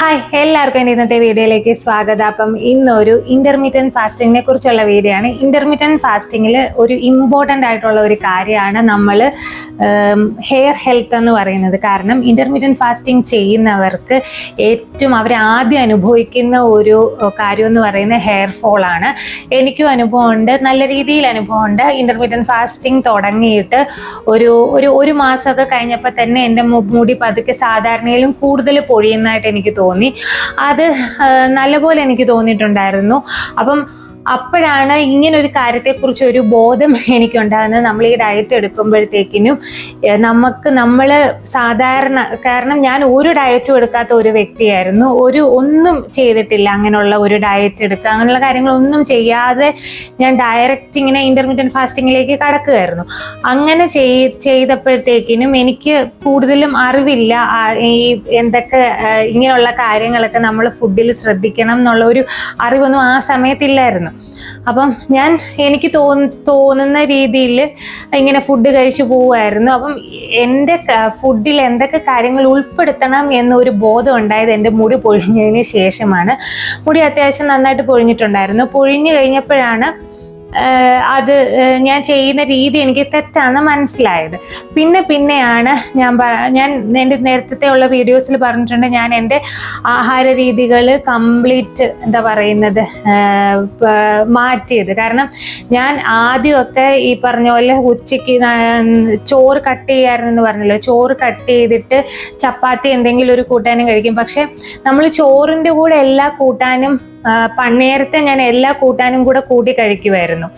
Hi, എല്ലാവർക്കും ഇന്നത്തെ വീഡിയോയിലേക്ക് സ്വാഗതം. അപ്പം ഇന്നൊരു ഇന്റർമീഡിയന്റ് ഫാസ്റ്റിങ്ങിനെ കുറിച്ചുള്ള വീഡിയോ ആണ്. ഇന്റർമീഡിയന്റ് ഫാസ്റ്റിങ്ങിൽ ഒരു ഇമ്പോർട്ടൻ്റ് ആയിട്ടുള്ള ഒരു കാര്യമാണ് നമ്മൾ ഹെയർ ഹെൽത്ത് എന്ന് പറയുന്നത്. കാരണം ഇന്റർമീഡിയന്റ് ഫാസ്റ്റിംഗ് ചെയ്യുന്നവർക്ക് അവർ ആദ്യം അനുഭവിക്കുന്ന ഒരു കാര്യം എന്ന് പറയുന്നത് ഹെയർ ഫോൾ ആണ്. എനിക്കും അനുഭവമുണ്ട്, നല്ല രീതിയിൽ അനുഭവമുണ്ട്. ഇന്റർമീഡിയന്റ് ഫാസ്റ്റിംഗ് തുടങ്ങിയിട്ട് ഒരു മാസമൊക്കെ കഴിഞ്ഞപ്പോൾ തന്നെ എൻ്റെ മുടി പതുക്കെ സാധാരണയിലും കൂടുതൽ പൊഴിയുന്നതായിട്ട് എനിക്ക് തോന്നി. അത് നല്ലപോലെ എനിക്ക് തോന്നിയിട്ടുണ്ടായിരുന്നു. അപ്പോഴാണ് ഇങ്ങനൊരു കാര്യത്തെക്കുറിച്ച് ഒരു ബോധം എനിക്കുണ്ടാകുന്നത്. നമ്മൾ ഈ ഡയറ്റ് എടുക്കുമ്പോഴത്തേക്കിനും നമ്മൾ സാധാരണ, കാരണം ഞാൻ ഒരു ഡയറ്റും എടുക്കാത്ത ഒരു വ്യക്തിയായിരുന്നു. ഒന്നും ചെയ്തിട്ടില്ല, അങ്ങനെയുള്ള ഒരു ഡയറ്റ് എടുക്കുക അങ്ങനെയുള്ള കാര്യങ്ങളൊന്നും ചെയ്യാതെ ഞാൻ ഡയറക്റ്റ് ഇങ്ങനെ ഇന്റർമീഡിയന്റ് ഫാസ്റ്റിങ്ങിലേക്ക് കടക്കുകയായിരുന്നു. അങ്ങനെ ചെയ്തപ്പോഴത്തേക്കിനും എനിക്ക് കൂടുതലും അറിവില്ല ഈ എന്തൊക്കെ ഇങ്ങനെയുള്ള കാര്യങ്ങളൊക്കെ നമ്മൾ ഫുഡിൽ ശ്രദ്ധിക്കണം എന്നുള്ള ഒരു അറിവൊന്നും ആ സമയത്തില്ലായിരുന്നു. എനിക്ക് തോന്നുന്ന രീതിയിൽ ഇങ്ങനെ ഫുഡ് കഴിച്ചു പോവുമായിരുന്നു. എൻ്റെ ഫുഡിൽ എന്തൊക്കെ കാര്യങ്ങൾ ഉൾപ്പെടുത്തണം എന്നൊരു ബോധം ഉണ്ടായത് എൻ്റെ മുടി പൊഴിഞ്ഞതിന് ശേഷമാണ്. മുടി അത്യാവശ്യം നന്നായിട്ട് പൊഴിഞ്ഞിട്ടുണ്ടായിരുന്നു. പൊഴിഞ്ഞു കഴിഞ്ഞപ്പോഴാണ് അത് ഞാൻ ചെയ്യുന്ന രീതി എനിക്ക് തെറ്റാണെന്ന് മനസ്സിലായത്. പിന്നെയാണ് ഞാൻ എൻ്റെ നേരത്തെ ഉള്ള വീഡിയോസിൽ പറഞ്ഞിട്ടുണ്ട്, ഞാൻ എൻ്റെ ആഹാര രീതികൾ കംപ്ലീറ്റ് മാറ്റിയത്. കാരണം ഞാൻ ആദ്യമൊക്കെ ഈ പറഞ്ഞ പോലെ ഉച്ചയ്ക്ക് ചോറ് കട്ട് ചെയ്യാറെന്ന് പറഞ്ഞല്ലോ, ചോറ് കട്ട് ചെയ്തിട്ട് ചപ്പാത്തി എന്തെങ്കിലും ഒരു കൂട്ടാനും കഴിക്കും. പക്ഷെ നമ്മൾ ചോറിൻ്റെ കൂടെ എല്ലാ കൂട്ടാനും നേരത്തെ ഞാൻ എല്ലാ കൂട്ടാനും കൂടെ കൂട്ടി കഴിക്കുമായിരുന്നു.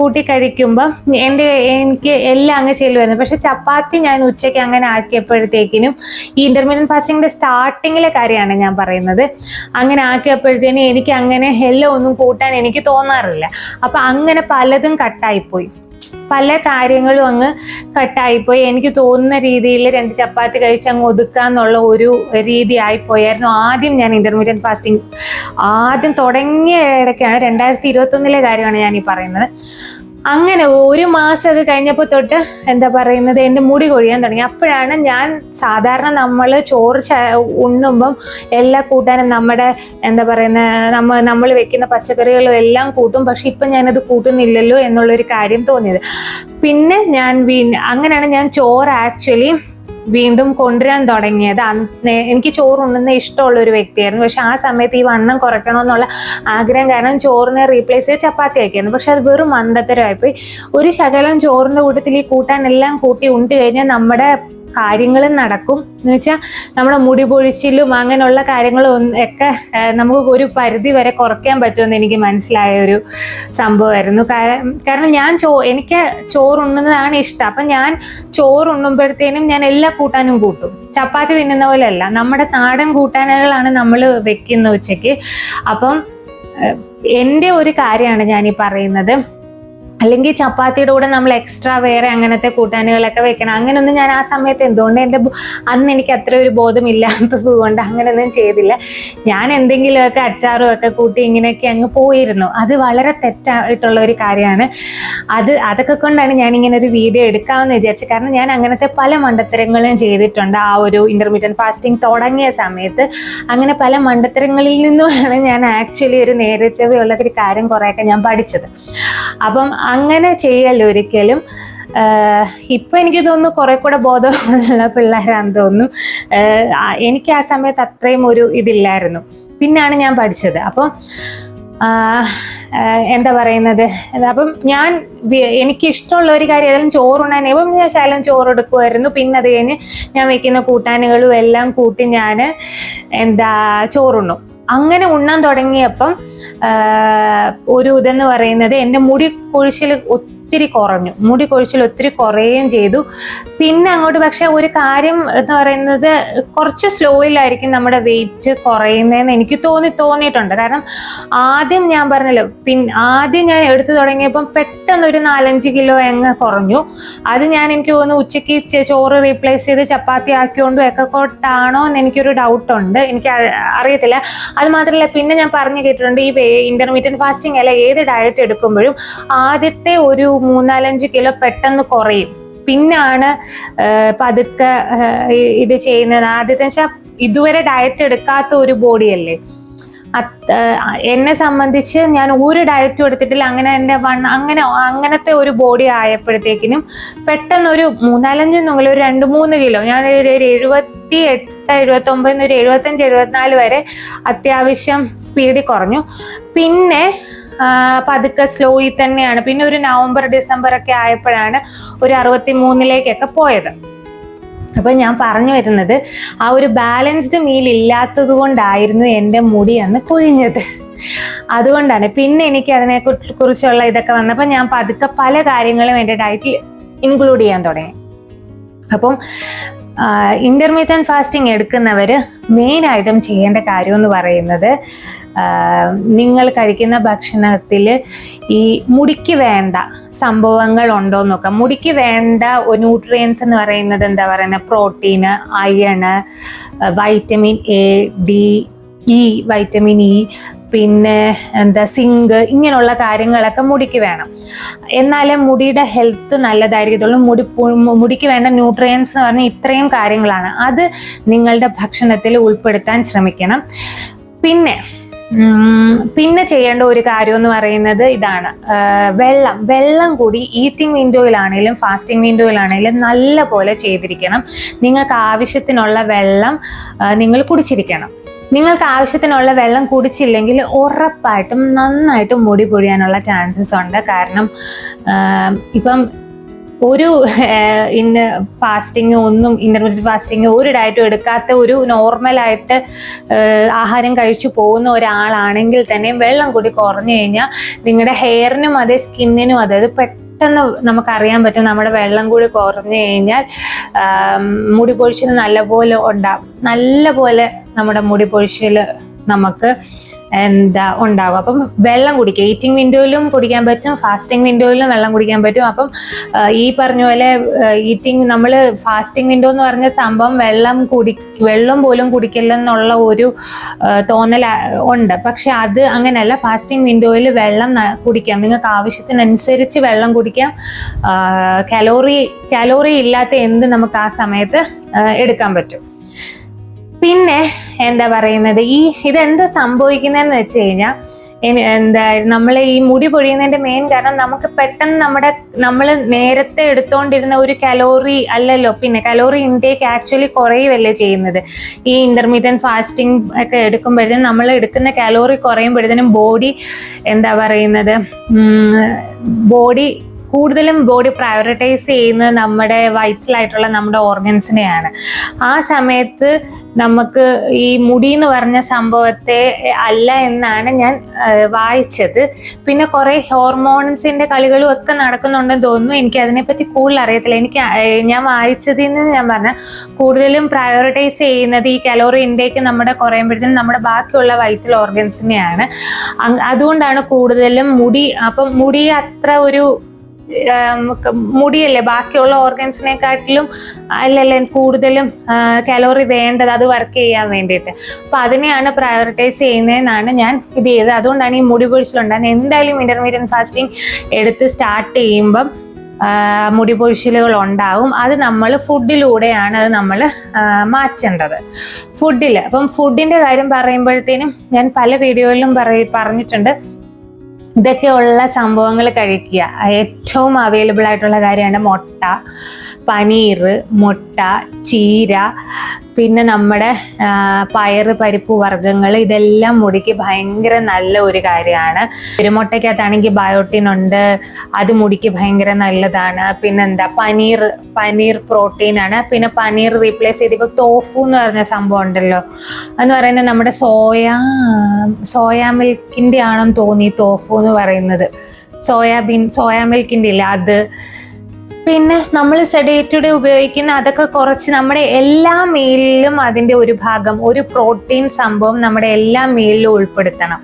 കൂട്ടി കഴിക്കുമ്പം എനിക്ക് എല്ലാം അങ്ങ് ചെല്ലുമായിരുന്നു. പക്ഷെ ചപ്പാത്തി ഞാൻ ഉച്ചയ്ക്ക് അങ്ങനെ ആക്കിയപ്പോഴത്തേക്കിനും, ഈ ഇന്റർമീഡിയന്റ് ഫാസ്റ്റിങ്ങിന്റെ സ്റ്റാർട്ടിങ്ങിലെ കാര്യമാണ് ഞാൻ പറയുന്നത്, അങ്ങനെ ആക്കിയപ്പോഴത്തേനും എനിക്ക് അങ്ങനെ എല്ലാം ഒന്നും കൂട്ടാൻ എനിക്ക് തോന്നാറില്ല. അങ്ങനെ പലതും കട്ടായിപ്പോയി, പല കാര്യങ്ങളും അങ്ങ് കട്ടായിപ്പോയി. എനിക്ക് തോന്നുന്ന രീതിയിൽ 2 ചപ്പാത്തി കഴിച്ച് അങ്ങ് ഒതുക്കാന്നുള്ള ഒരു രീതി ആയിപ്പോയായിരുന്നു. ആദ്യം ഞാൻ ഇന്റർമീഡിയന്റ് ഫാസ്റ്റിംഗ് ആദ്യം തുടങ്ങിയ ഇടയ്ക്കാണ്, 2021 കാര്യമാണ് ഞാൻ ഈ പറയുന്നത്. അങ്ങനെ ഒരു മാസം അത് കഴിഞ്ഞപ്പോൾ തൊട്ട് എൻ്റെ മുടി കൊഴിയാൻ തുടങ്ങി. അപ്പോഴാണ് ഞാൻ സാധാരണ നമ്മൾ ചോറ് ഉണ്ണുമ്പം എല്ലാ കൂട്ടാനും നമ്മുടെ നമ്മൾ വെക്കുന്ന പച്ചക്കറികളും എല്ലാം കൂട്ടും. പക്ഷെ ഇപ്പം ഞാനത് കൂട്ടുന്നില്ലല്ലോ എന്നുള്ളൊരു കാര്യം തോന്നിയത്. പിന്നെ അങ്ങനെയാണ് ഞാൻ ചോറ് ആക്ച്വലി വീണ്ടും കൊണ്ടുവരാൻ തുടങ്ങിയത്. എനിക്ക് ചോറുണ്ണുന്ന ഇഷ്ടമുള്ള ഒരു വ്യക്തിയായിരുന്നു. പക്ഷെ ആ സമയത്ത് ഈ വണ്ണം കുറയ്ക്കണമെന്നുള്ള ആഗ്രഹം കാരണം ചോറിനെ റീപ്ലേസ് ചെയ്ത് ചപ്പാത്തി ആക്കിയായിരുന്നു. പക്ഷെ അത് വെറും മണ്ടത്തരമായിപ്പോയി. ഒരു ശകലം ചോറിൻ്റെ കൂട്ടത്തിൽ ഈ കൂട്ടാനെല്ലാം കൂട്ടി ഉണ്ട് കഴിഞ്ഞാൽ നമ്മുടെ കാര്യങ്ങളും നടക്കും. എന്ന് വെച്ചാൽ നമ്മുടെ മുടി പൊഴിച്ചിലും അങ്ങനെയുള്ള കാര്യങ്ങളും ഒക്കെ നമുക്ക് ഒരു പരിധി വരെ കുറയ്ക്കാൻ പറ്റുമെന്ന് എനിക്ക് മനസ്സിലായ ഒരു സംഭവമായിരുന്നു. കാരണം എനിക്ക് ചോറുണ്ണുന്നതാണ് ഇഷ്ടം. ഞാൻ ചോറുണ്ണുമ്പോഴത്തേനും ഞാൻ എല്ലാ കൂട്ടാനും കൂട്ടും. ചപ്പാത്തി തിന്നുന്ന പോലെയല്ല, നമ്മുടെ നാടൻ കൂട്ടാനുകളാണ് നമ്മൾ വെക്കുന്ന ഉച്ചയ്ക്ക്. എൻ്റെ ഒരു കാര്യമാണ് ഞാനീ പറയുന്നത്. അല്ലെങ്കിൽ ചപ്പാത്തിയുടെ കൂടെ നമ്മൾ എക്സ്ട്രാ വേറെ അങ്ങനത്തെ കൂട്ടാനുകളൊക്കെ വെക്കണം. അങ്ങനെയൊന്നും ഞാൻ ആ സമയത്ത് അന്ന് എനിക്ക് അത്ര ഒരു ബോധമില്ലാത്തത് കൊണ്ട് അങ്ങനെയൊന്നും ചെയ്തില്ല. ഞാൻ എന്തെങ്കിലുമൊക്കെ അച്ചാറും ഒക്കെ കൂട്ടി ഇങ്ങനെയൊക്കെ അങ്ങ് പോയിരുന്നു. അത് വളരെ തെറ്റായിട്ടുള്ള ഒരു കാര്യമാണ്. അതൊക്കെ കൊണ്ടാണ് ഞാൻ ഇങ്ങനെ ഒരു വീഡിയോ എടുക്കാമെന്ന് വിചാരിച്ചത്. കാരണം ഞാൻ അങ്ങനത്തെ പല മണ്ടത്തരങ്ങളും ചെയ്തിട്ടുണ്ട്. ആ ഒരു ഇന്റർമീഡിയന്റ് ഫാസ്റ്റിംഗ് തുടങ്ങിയ സമയത്ത് അങ്ങനെ പല മണ്ടത്തരങ്ങളിൽ നിന്നുമാണ് ഞാൻ ആക്ച്വലി ഒരു നേരെച്ചവയുള്ള ഒരു കാര്യം കുറേയൊക്കെ ഞാൻ പഠിച്ചത്. അങ്ങനെ ചെയ്യല്ലോ ഒരിക്കലും. ഇപ്പൊ എനിക്ക് തോന്നുന്നു കുറെ കൂടെ ബോധമുള്ള പിള്ളേരാന്ന് തോന്നുന്നു. എനിക്ക് ആ സമയത്ത് അത്രയും ഒരു ഇതില്ലായിരുന്നു. പിന്നാണ് ഞാൻ പഠിച്ചത്. എനിക്ക് ഇഷ്ടമുള്ള ഒരു കാര്യം ഏതായാലും ചോറുണ്ണാൻ ഞാൻ ശകലം ചോറെടുക്കുമായിരുന്നു. പിന്നെ അത് കഴിഞ്ഞ് ഞാൻ വെക്കുന്ന കൂട്ടാനുകളും എല്ലാം കൂട്ടി ഞാൻ ചോറുണ്ണും. അങ്ങനെ ഉണ്ണാൻ തുടങ്ങിയപ്പം ഒരു ഇതെന്ന് പറയുന്നത് എൻ്റെ മുടി കൊഴിച്ചിൽ ഒത്തിരി കുറയുകയും ചെയ്തു. പിന്നെ അങ്ങോട്ട് പക്ഷെ ഒരു കാര്യം എന്ന് പറയുന്നത് കുറച്ച് സ്ലോയിലായിരിക്കും നമ്മുടെ വെയിറ്റ് കുറയുന്നതെന്ന് എനിക്ക് തോന്നിയിട്ടുണ്ട്. കാരണം ആദ്യം ഞാൻ പറഞ്ഞല്ലോ, ആദ്യം ഞാൻ എടുത്തു തുടങ്ങിയപ്പം പെട്ടെന്നൊരു 4-5 കിലോ അങ്ങ് കുറഞ്ഞു. അത് എനിക്ക് തോന്നുന്നു ഉച്ചയ്ക്ക് ചോറ് റീപ്ലേസ് ചെയ്ത് ചപ്പാത്തി ആക്കിയോണ്ടും ഒക്കെ കൊണ്ടാണോ എന്ന് എനിക്കൊരു ഡൗട്ടുണ്ട്. എനിക്ക് അറിയത്തില്ല. അത് മാത്രമല്ല, പിന്നെ ഞാൻ പറഞ്ഞു കേട്ടിട്ടുണ്ട്, ഈ ഇന്റർമീഡിയന്റ് ഫാസ്റ്റിംഗ് അല്ല ഏത് ഡയറ്റ് എടുക്കുമ്പോഴും ആദ്യത്തെ ഒരു 3-4-5 കിലോ പെട്ടെന്ന് കുറയും. പിന്നാണ് പതുക്കെ ഇത് ചെയ്യുന്നത്. ആദ്യത്തെ വെച്ചാൽ ഇതുവരെ ഡയറ്റ് എടുക്കാത്ത ഒരു ബോഡിയല്ലേ. എന്നെ സംബന്ധിച്ച് ഞാൻ ഒരു ഡയറ്റും എടുത്തിട്ടില്ല. അങ്ങനെ എൻ്റെ അങ്ങനത്തെ ഒരു ബോഡി ആയപ്പോഴത്തേക്കിനും പെട്ടെന്നൊരു 3-4 ഒരു 2-3 കിലോ, ഞാൻ ഒരു 78, 79, ഒരു 75, 74 വരെ അത്യാവശ്യം സ്പീഡിൽ കുറഞ്ഞു. പിന്നെ പതുക്കെ സ്ലോയിൽ തന്നെയാണ്. പിന്നെ ഒരു നവംബർ ഡിസംബർ ഒക്കെ ആയപ്പോഴാണ് ഒരു 63-ലേക്കൊക്കെ പോയത്. അപ്പം ഞാൻ പറഞ്ഞു വരുന്നത്, ആ ഒരു ബാലൻസ്ഡ് മീൽ ഇല്ലാത്തത് കൊണ്ടായിരുന്നു എൻ്റെ മുടി അന്ന് കൊഴിഞ്ഞത്. അതുകൊണ്ടാണ്. പിന്നെ എനിക്ക് അതിനെ കുറിച്ചുള്ള ഇതൊക്കെ വന്നപ്പോൾ ഞാൻ പതുക്കെ പല കാര്യങ്ങളും എൻ്റെ ഡയറ്റിൽ ഇൻക്ലൂഡ് ചെയ്യാൻ തുടങ്ങി. അപ്പം ഇന്റർമീഡിയറ്റ് ഫാസ്റ്റിംഗ് എടുക്കുന്നവർ മെയിനായിട്ടും ചെയ്യേണ്ട കാര്യം എന്ന് പറയുന്നത്, നിങ്ങൾ കഴിക്കുന്ന ഭക്ഷണത്തിൽ ഈ മുടിക്ക് വേണ്ട സംഭവങ്ങൾ ഉണ്ടോ എന്ന് നോക്കാം. മുടിക്ക് വേണ്ട ന്യൂട്രിയൻസ് എന്ന് പറയുന്നത് എന്താ പറയുന്നത്, protein, iron, vitamin A, D, E, vitamin E, പിന്നെ സിങ്ക്, ഇങ്ങനെയുള്ള കാര്യങ്ങളൊക്കെ മുടിക്ക് വേണം. എന്നാലേ മുടിയുടെ ഹെൽത്ത് നല്ലതായിരിക്കത്തുള്ളൂ. മുടിക്ക് വേണ്ട ന്യൂട്രിയൻസ് എന്ന് പറഞ്ഞാൽ ഇത്രയും കാര്യങ്ങളാണ്. അത് നിങ്ങളുടെ ഭക്ഷണത്തിൽ ഉൾപ്പെടുത്താൻ ശ്രമിക്കണം. പിന്നെ ചെയ്യേണ്ട ഒരു കാര്യം എന്ന് പറയുന്നത് ഇതാണ്, വെള്ളം കൂടി ഈറ്റിംഗ് വിൻഡോയിലാണെങ്കിലും ഫാസ്റ്റിംഗ് വിൻഡോയിലാണെങ്കിലും നല്ല പോലെ ചെയ്തിരിക്കണം. നിങ്ങൾക്ക് ആവശ്യത്തിനുള്ള വെള്ളം നിങ്ങൾ കുടിച്ചിരിക്കണം. നിങ്ങൾക്ക് ആവശ്യത്തിനുള്ള വെള്ളം കുടിച്ചില്ലെങ്കിൽ ഉറപ്പായിട്ടും നന്നായിട്ട് മുടി പൊഴിയാനുള്ള ചാൻസസ് ഉണ്ട്. കാരണം ഇപ്പം ഒരു ഇന്റർമീഡിയറ്റ് ഫാസ്റ്റിംഗ് ഒരു ഡയറ്റും എടുക്കാത്ത ഒരു നോർമലായിട്ട് ആഹാരം കഴിച്ചു പോകുന്ന ഒരാളാണെങ്കിൽ തന്നെ വെള്ളം കൂടി കുറഞ്ഞു കഴിഞ്ഞാൽ നിങ്ങളുടെ ഹെയറിനും അതെ സ്കിന്നിനും അതെ പെട്ടെന്ന് നമുക്കറിയാൻ പറ്റും. നമ്മുടെ വെള്ളം കൂടി കുറഞ്ഞു കഴിഞ്ഞാൽ മുടി പൊഴിച്ചിൽ നല്ലപോലെ ഉണ്ടാവും. നല്ലപോലെ നമ്മുടെ മുടി പൊഴിച്ചിൽ നമുക്ക് ഉണ്ടാവും. അപ്പം വെള്ളം കുടിക്കുക. ഈറ്റിംഗ് വിൻഡോയിലും കുടിക്കാൻ പറ്റും, ഫാസ്റ്റിംഗ് വിൻഡോയിലും വെള്ളം കുടിക്കാൻ പറ്റും. അപ്പം ഈ പറഞ്ഞ പോലെ നമ്മൾ ഫാസ്റ്റിംഗ് വിൻഡോ എന്ന് പറഞ്ഞ സംഭവം വെള്ളം പോലും കുടിക്കില്ലെന്നുള്ള ഒരു തോന്നൽ ഉണ്ട്. പക്ഷെ അത് അങ്ങനെയല്ല. ഫാസ്റ്റിംഗ് വിൻഡോയിൽ വെള്ളം കുടിക്കാം. നിങ്ങൾക്ക് ആവശ്യത്തിനനുസരിച്ച് വെള്ളം കുടിക്കാം. കാലോറി ഇല്ലാത്ത എന്ത് നമുക്ക് ആ സമയത്ത് എടുക്കാൻ പറ്റും. പിന്നെ എന്താ പറയുന്നത്, ഇതെന്താ സംഭവിക്കുന്നതെന്ന് വെച്ച് കഴിഞ്ഞാൽ നമ്മൾ ഈ മുടി പൊഴിയുന്നതിന്റെ മെയിൻ കാരണം നമുക്ക് പെട്ടെന്ന് നമ്മൾ നേരത്തെ എടുത്തോണ്ടിരുന്ന ഒരു കലോറി അല്ലല്ലോ. പിന്നെ കലോറി ഇൻടേക്ക് ആക്ച്വലി കുറയുകയല്ലേ ചെയ്യുന്നത്. ഈ ഇന്റർമീഡിയറ്റ് ഫാസ്റ്റിംഗ് ഒക്കെ എടുക്കുമ്പോഴത്തേനും നമ്മൾ എടുക്കുന്ന കലോറി കുറയുമ്പോഴത്തേനും ബോഡി കൂടുതലും പ്രയോറിറ്റൈസ് ചെയ്യുന്നത് നമ്മുടെ വൈറ്റലായിട്ടുള്ള നമ്മുടെ ഓർഗൻസിനെയാണ്. ആ സമയത്ത് നമുക്ക് ഈ മുടി എന്ന് പറഞ്ഞ സംഭവത്തെ അല്ല എന്നാണ് ഞാൻ വായിച്ചത്. പിന്നെ കുറേ ഹോർമോൺസിന്റെ കളികളും ഒക്കെ നടക്കുന്നുണ്ടെന്ന് തോന്നുന്നു. എനിക്ക് അതിനെപ്പറ്റി കൂടുതൽ അറിയത്തില്ല. ഞാൻ വായിച്ചതിൽ നിന്ന് ഞാൻ പറഞ്ഞ കൂടുതലും പ്രയോറിറ്റൈസ് ചെയ്യുന്നത് ഈ കലോറി ഇൻടേക്ക് നമ്മുടെ കുറയുമ്പോഴത്തേനും നമ്മുടെ ബാക്കിയുള്ള വൈറ്റൽ ഓർഗൻസിനെയാണ്. അതുകൊണ്ടാണ് കൂടുതലും മുടി അത്ര ഒരു മുടിയല്ലേ ബാക്കിയുള്ള ഓർഗൻസിനെക്കാട്ടിലും അല്ലല്ലേ കൂടുതലും കലോറി വേണ്ടത്, അത് വർക്ക് ചെയ്യാൻ വേണ്ടിയിട്ട്. അപ്പൊ അതിനെയാണ് പ്രയോറിറ്റൈസ് ചെയ്യുന്നതെന്നാണ് ഞാൻ ഇത് ചെയ്തത്. അതുകൊണ്ടാണ് ഈ മുടി പൊഴിച്ചിലുണ്ടാകുന്നത്. എന്തായാലും ഇന്റർമീഡിയറ്റ് ഫാസ്റ്റിംഗ് എടുത്ത് സ്റ്റാർട്ട് ചെയ്യുമ്പം മുടി പൊഴിച്ചിലുകൾ ഉണ്ടാവും. അത് നമ്മൾ ഫുഡിലൂടെയാണ് അത് നമ്മൾ മാറ്റേണ്ടത്. അപ്പം ഫുഡിന്റെ കാര്യം പറയുമ്പോഴത്തേനും ഞാൻ പല വീഡിയോയിലും പറഞ്ഞിട്ടുണ്ട്, ഇതൊക്കെയുള്ള സംഭവങ്ങൾ കഴിക്കുക. ഏറ്റവും അവൈലബിൾ ആയിട്ടുള്ള കാര്യമാണ് മുട്ട, പനീർ, മുട്ട, ചീര, പിന്നെ നമ്മുടെ പരിപ്പ് വർഗ്ഗങ്ങൾ. ഇതെല്ലാം മുടിക്ക് ഭയങ്കര നല്ല ഒരു കാര്യമാണ്. മുട്ടയ്ക്കകത്താണെങ്കിൽ ബയോട്ടിൻ ഉണ്ട്, അത് മുടിക്ക് ഭയങ്കര നല്ലതാണ്. പിന്നെന്താ പനീർ പ്രോട്ടീനാണ്. പിന്നെ പനീർ റീപ്ലേസ് ചെയ്ത് ഇപ്പോൾ തോഫു എന്ന് പറഞ്ഞ സംഭവം ഉണ്ടല്ലോ, എന്ന് പറയുന്നത് നമ്മുടെ സോയാ മിൽക്കിൻ്റെ ആണെന്ന് തോന്നി തോഫു എന്ന് പറയുന്നത്. സോയാ മിൽക്കിൻ്റെ ഇല്ല അത്. പിന്നെ നമ്മൾ ഡേ ടു ഡേ ഉപയോഗിക്കുന്ന അതൊക്കെ കുറച്ച് നമ്മുടെ എല്ലാ മീലിലും അതിൻ്റെ ഒരു ഭാഗം, ഒരു പ്രോട്ടീൻ സംഭവം നമ്മുടെ എല്ലാ മീലിലും ഉൾപ്പെടുത്തണം.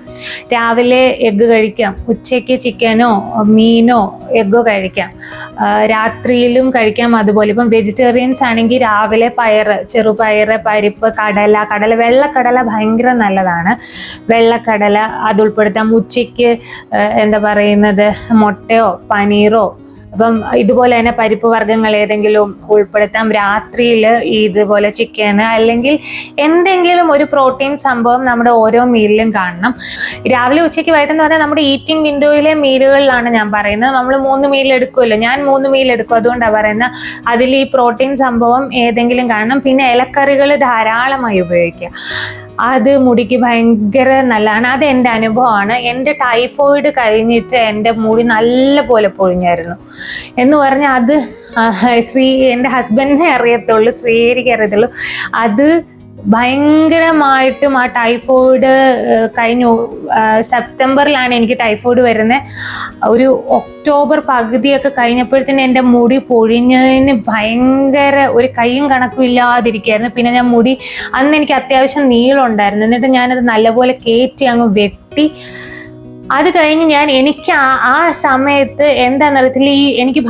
രാവിലെ എഗ്ഗ് കഴിക്കാം, ഉച്ചയ്ക്ക് ചിക്കനോ മീനോ എഗ്ഗോ കഴിക്കാം, രാത്രിയിലും കഴിക്കാം. അതുപോലെ ഇപ്പം വെജിറ്റേറിയൻസ് ആണെങ്കിൽ രാവിലെ ചെറുപയർ, പരിപ്പ്, കടല, വെള്ളക്കടല ഭയങ്കര നല്ലതാണ്. വെള്ളക്കടല അത് ഉൾപ്പെടുത്താം. ഉച്ചയ്ക്ക് മുട്ടയോ പനീറോ അപ്പം ഇതുപോലെ തന്നെ പരിപ്പ് വർഗ്ഗങ്ങൾ ഏതെങ്കിലും ഉൾപ്പെടുത്താം. രാത്രിയിൽ ഇതുപോലെ ചിക്കൻ അല്ലെങ്കിൽ എന്തെങ്കിലും ഒരു പ്രോട്ടീൻ സംഭവം നമ്മുടെ ഓരോ മീലിലും കാണണം. രാവിലെ ഉച്ചയ്ക്ക് വൈകിട്ടെന്ന് പറഞ്ഞാൽ നമ്മുടെ ഈറ്റിംഗ് വിൻഡോയിലെ മീലുകളിലാണ് ഞാൻ പറയുന്നത്. നമ്മൾ 3 മീൽ എടുക്കുമല്ലോ, ഞാൻ 3 മീൽ എടുക്കും, അതുകൊണ്ടാണ് പറയുന്നത്. അതിൽ ഈ പ്രോട്ടീൻ സംഭവം ഏതെങ്കിലും കാണണം. പിന്നെ ഇലക്കറികൾ ധാരാളമായി ഉപയോഗിക്കുക. അത് മുടിക്ക് ഭയങ്കര നല്ലതാണ്. അത് എൻ്റെ അനുഭവമാണ്. എൻ്റെ ടൈഫോയിഡ് കഴിഞ്ഞിട്ട് എൻ്റെ മുടി നല്ല പോലെ പൊഴിഞ്ഞായിരുന്നു എന്ന് പറഞ്ഞാൽ അത് എൻ്റെ ഹസ്ബൻഡിനെ അറിയത്തുള്ളൂ, ശ്രീഹരിക്ക് അറിയത്തുള്ളൂ. അത് ഭയങ്കരമായിട്ടും ആ ടൈഫോയിഡ് കഴിഞ്ഞു. സെപ്റ്റംബറിലാണ് എനിക്ക് ടൈഫോയിഡ് വരുന്നത്. ഒരു ഒക്ടോബർ പകുതിയൊക്കെ കഴിഞ്ഞപ്പോഴത്തേന് എൻ്റെ മുടി പൊഴിഞ്ഞതിന് ഭയങ്കര ഒരു കൈയും കണക്കും ഇല്ലാതിരിക്കുകയായിരുന്നു. പിന്നെ ഞാൻ മുടി അന്ന് എനിക്ക് അത്യാവശ്യം നീളം ഉണ്ടായിരുന്നു. എന്നിട്ട് ഞാനത് നല്ലപോലെ കയറ്റി അങ്ങ് വെട്ടി. അത് കഴിഞ്ഞ് എനിക്ക് ആ സമയത്ത് എന്താണെന്നറിയത്തില്ല, എനിക്ക്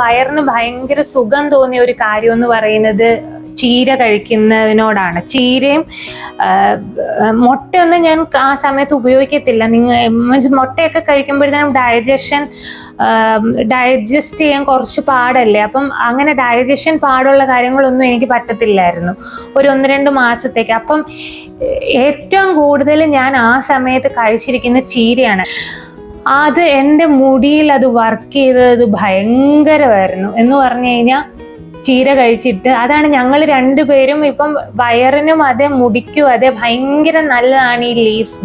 വയറിന് ഭയങ്കര സുഖം തോന്നിയ ഒരു കാര്യം എന്ന് പറയുന്നത് ചീര കഴിക്കുന്നതിനോടാണ്. ചീരയും മുട്ടയൊന്നും ഞാൻ ആ സമയത്ത് ഉപയോഗിക്കത്തില്ല. മുട്ടയൊക്കെ കഴിക്കുമ്പോഴത്തേനും ഡൈജസ്റ്റ് ചെയ്യാൻ കുറച്ച് പാടല്ലേ. അപ്പം അങ്ങനെ ഡൈജഷൻ പാടുള്ള കാര്യങ്ങളൊന്നും എനിക്ക് പറ്റത്തില്ലായിരുന്നു ഒരു 1-2 മാസത്തേക്ക്. അപ്പം ഏറ്റവും കൂടുതൽ ഞാൻ ആ സമയത്ത് കഴിച്ചിരിക്കുന്ന ചീരയാണ്. അത് എൻ്റെ മുടിയിൽ അത് വർക്ക് ചെയ്തത് ഭയങ്കരമായിരുന്നു എന്ന് പറഞ്ഞു കഴിഞ്ഞാൽ ചീര കഴിച്ചിട്ട്. അതാണ് ഞങ്ങൾ 2 പേരും ഇപ്പം വയറിനും അതെ മുടിക്കും അതെ ഭയങ്കര നല്ലതാണ് ഈ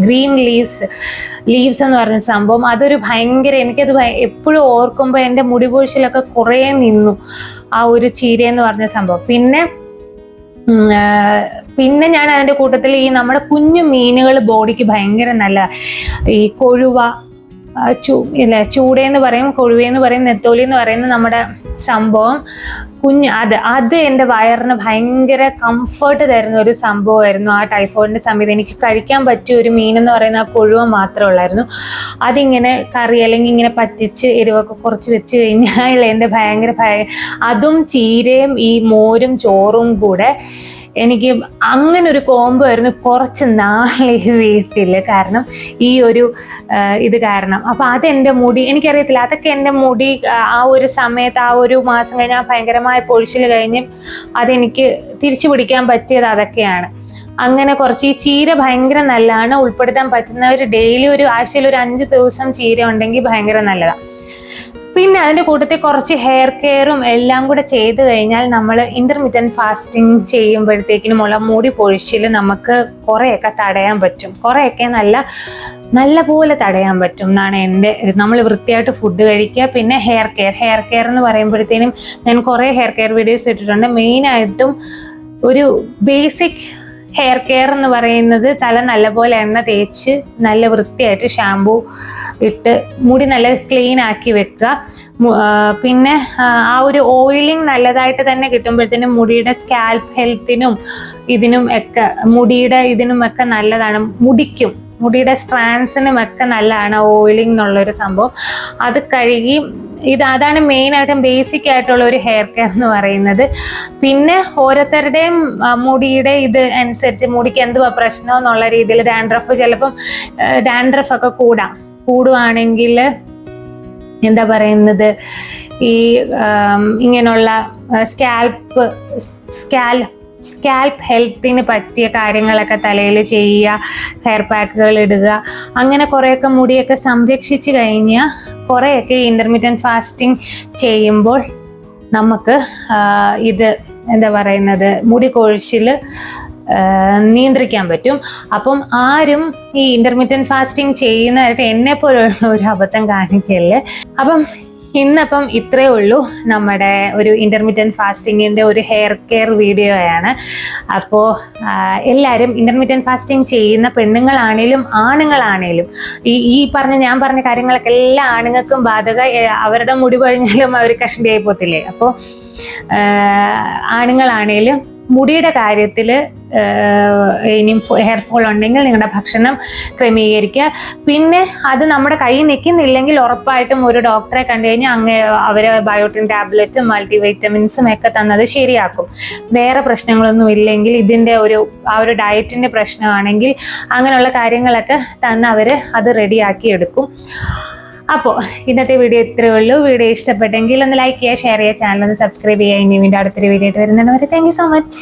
ഗ്രീൻ ലീവ്സ് എന്ന് പറഞ്ഞ സംഭവം. അതൊരു ഭയങ്കര, എനിക്കത് എപ്പോഴും ഓർക്കുമ്പോൾ എൻ്റെ മുടി പൊഴിച്ചിലൊക്കെ കുറേ നിന്നു ആ ഒരു ചീര എന്ന് പറഞ്ഞ സംഭവം. പിന്നെ ഞാൻ അതിൻ്റെ കൂട്ടത്തിൽ ഈ നമ്മുടെ കുഞ്ഞു മീനുകൾ ബോഡിക്ക് ഭയങ്കര നല്ല, ഈ കൊഴുവ, ചൂടയെന്ന് പറയും, കൊഴുവയെന്ന് പറയും, നെത്തോലി എന്ന് പറയുന്ന നമ്മുടെ സംഭവം അത് എൻ്റെ വയറിന് ഭയങ്കര കംഫർട്ട് തരുന്ന ഒരു സംഭവമായിരുന്നു. ആ ടൈഫോയിഡിന്റെ സമയത്ത് എനിക്ക് കഴിക്കാൻ പറ്റിയ ഒരു മീൻ എന്ന് പറയുന്ന ആ കൊഴുവ മാത്രമേ ഉള്ളായിരുന്നു. അതിങ്ങനെ കറി അല്ലെങ്കിൽ ഇങ്ങനെ പറ്റിച്ച് എരിവൊക്കെ കുറച്ച് വെച്ച് കഴിഞ്ഞാൽ എൻ്റെ അതും ചീരയും ഈ മോരും ചോറും കൂടെ എനിക്ക് അങ്ങനെ ഒരു കോംബോ ആയിരുന്നു കുറച്ച് നാളെ വീട്ടിൽ. കാരണം ഈ ഒരു ഇത് കാരണം. അപ്പം അതെൻ്റെ മുടി, എനിക്കറിയത്തില്ല, അതൊക്കെ എൻ്റെ മുടി ആ ഒരു സമയത്ത്, ആ ഒരു മാസം കഴിഞ്ഞ് ആ ഭയങ്കരമായ പൊഴിച്ചിൽ കഴിഞ്ഞ് അതെനിക്ക് തിരിച്ചു പിടിക്കാൻ പറ്റിയത് അതൊക്കെയാണ്. അങ്ങനെ കുറച്ച് ഈ ചീര ഭയങ്കര നല്ലതാണ്. ഉൾപ്പെടുത്താൻ പറ്റുന്നവർ ഡെയിലി ആഴ്ചയിൽ ഒരു 5 ദിവസം ചീര ഉണ്ടെങ്കിൽ ഭയങ്കര നല്ലതാണ്. പിന്നെ അതിൻ്റെ കൂട്ടത്തിൽ കുറച്ച് ഹെയർ കെയറും എല്ലാം കൂടെ ചെയ്ത് കഴിഞ്ഞാൽ നമ്മൾ ഇന്റർമിറ്റന്റ് ഫാസ്റ്റിംഗ് ചെയ്യുമ്പോഴത്തേക്കിനുമുള്ള മുടി പൊഴിച്ചിൽ നമുക്ക് കുറേയൊക്കെ തടയാൻ പറ്റും. കുറേയൊക്കെ നല്ല പോലെ തടയാൻ പറ്റും എന്നാണ് നമ്മൾ വൃത്തിയായിട്ട് ഫുഡ് കഴിക്കുക. പിന്നെ ഹെയർ കെയർ എന്ന് പറയുമ്പോഴത്തേനും ഞാൻ കുറേ ഹെയർ കെയർ വീഡിയോസ് ഇട്ടിട്ടുണ്ട്. മെയിനായിട്ടും ഒരു ബേസിക് ഹെയർ കെയർ എന്ന് പറയുന്നത് തല നല്ലപോലെ എണ്ണ തേച്ച് നല്ല വൃത്തിയായിട്ട് ഷാമ്പൂ ഇട്ട് മുടി നല്ല ക്ലീൻ ആക്കി വെക്കുക. പിന്നെ ആ ഒരു ഓയിലിംഗ് നല്ലതായിട്ട് തന്നെ കിട്ടുമ്പോഴത്തേനും മുടിയുടെ സ്കാൽപ്പ് ഹെൽത്തിനും ഇതിനും ഒക്കെ നല്ലതാണ്. മുടിയുടെ സ്ട്രാൻഡ്സിനും ഒക്കെ നല്ലതാണ് ഓയിലിംഗ് എന്നുള്ളൊരു സംഭവം. അത് കഴുകി അതാണ് മെയിനായിട്ടും ബേസിക് ആയിട്ടുള്ള ഒരു ഹെയർ കെയർ എന്ന് പറയുന്നത്. പിന്നെ ഓരോരുത്തരുടെയും മുടിയുടെ ഇത് അനുസരിച്ച് മുടിക്ക് എന്തുവാ പ്രശ്നം എന്നുള്ള രീതിയിൽ ചിലപ്പം ഡാൻഡ്രഫ് ഒക്കെ കൂടുവാണെങ്കിൽ എന്താ പറയുന്നത്, ഈ ഇങ്ങനെയുള്ള സ്കാൽപ്പ് ഹെൽത്തിന് പറ്റിയ കാര്യങ്ങളൊക്കെ തലയിൽ ചെയ്യുക, ഹെയർ പാക്കുകൾ ഇടുക. അങ്ങനെ കുറേയൊക്കെ മുടിയൊക്കെ സംരക്ഷിച്ച് കഴിഞ്ഞാൽ കുറേയൊക്കെ ഇന്റർമീഡിയറ്റ് ഫാസ്റ്റിംഗ് ചെയ്യുമ്പോൾ നമുക്ക് മുടി കൊഴിച്ചിൽ നിയന്ത്രിക്കാൻ പറ്റും. അപ്പം ആരും ഈ ഇന്റർമീഡിയറ്റ് ഫാസ്റ്റിംഗ് ചെയ്യുന്നതായിട്ട് എന്നെപ്പോലുള്ള ഒരു അബദ്ധം കാണിക്കല്ലേ. ഇന്നപ്പം ഇത്രയേ ഉള്ളൂ നമ്മുടെ ഒരു ഇന്റർമീഡിയറ്റ് ഫാസ്റ്റിങ്ങിന്റെ ഒരു ഹെയർ കെയർ വീഡിയോയാണ്. അപ്പോൾ എല്ലാവരും ഇന്റർമീഡിയറ്റ് ഫാസ്റ്റിംഗ് ചെയ്യുന്ന പെണ്ണുങ്ങളാണേലും ആണുങ്ങളാണേലും ഞാൻ പറഞ്ഞ കാര്യങ്ങളൊക്കെ എല്ലാ ആണുങ്ങൾക്കും അവരുടെ മുടി കഴിഞ്ഞാലും അവർ കഷണ്ടിയായി പോത്തില്ലേ. അപ്പോൾ ആണുങ്ങളാണേലും മുടിയുടെ കാര്യത്തിൽ ഇനിയും ഹെയർ ഫോൾ ഉണ്ടെങ്കിൽ നിങ്ങളുടെ ഭക്ഷണം ക്രമീകരിക്കുക. പിന്നെ അത് നമ്മുടെ കയ്യിൽ നിൽക്കുന്നില്ലെങ്കിൽ ഉറപ്പായിട്ടും ഒരു ഡോക്ടറെ കണ്ടു കഴിഞ്ഞാൽ അവർ ബയോട്ടിൻ ടാബ്ലറ്റും മൾട്ടിവൈറ്റമിൻസും ഒക്കെ തന്നത് ശരിയാക്കും. വേറെ പ്രശ്നങ്ങളൊന്നും ഇല്ലെങ്കിൽ ഇതിൻ്റെ ആ ഒരു ഡയറ്റിൻ്റെ പ്രശ്നമാണെങ്കിൽ അങ്ങനെയുള്ള കാര്യങ്ങളൊക്കെ തന്ന് അവർ അത് റെഡിയാക്കി എടുക്കും. അപ്പോൾ ഇന്നത്തെ വീഡിയോ ഇത്രയേ ഉള്ളൂ. വീഡിയോ ഇഷ്ടപ്പെട്ടെങ്കിൽ ഒന്ന് ലൈക്ക് ചെയ്യുക, ഷെയർ ചെയ്യുക, ചാനൽ ഒന്ന് സബ്സ്ക്രൈബ് ചെയ്യുക. ഇനി വീണ്ടും അടുത്തൊരു വീഡിയോ ആയിട്ട് വരുന്നതാണ്. Thank you so much.